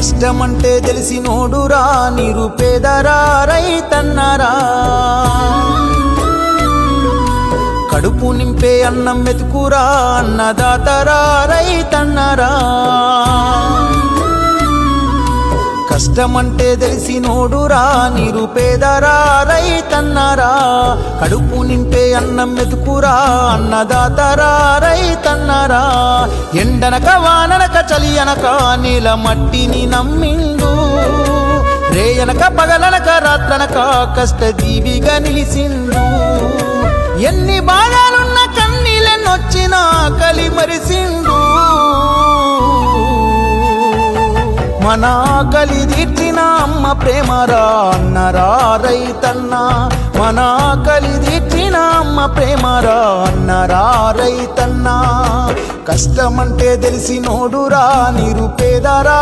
కష్టమంటే తెలిసినోడురా నిరుపేదరా రైతన్నరా కడుపు నింపే అన్నం మెతుకురా అన్నదాతరా రైతన్నరా కష్టమంటే తెలిసినోడురా నిరుపేదరా రైతన్నరా కడుపు నింపే అన్నం మెతుకురా అన్నదాతరా రైతన్నరా ఎండనక వాననక చలి అనక నీల మట్టిని నమ్మిండు రేయనక పగలనక రాత్రనక కష్టజీవిగా నిలిసిండు ఎన్ని బాధలున్న కన్నీళ్ళెన్నొచ్చినా ఆకలి మరిసిండు మన ఆకలి తీర్చిన అమ్మ ప్రేమరా అన్నరా రైతన్న మన ఆకలి తీర్చిన అమ్మ ప్రేమరా అన్నరా రైతన్న కష్టమంటే తెలిసినోడురా నిరుపేదరా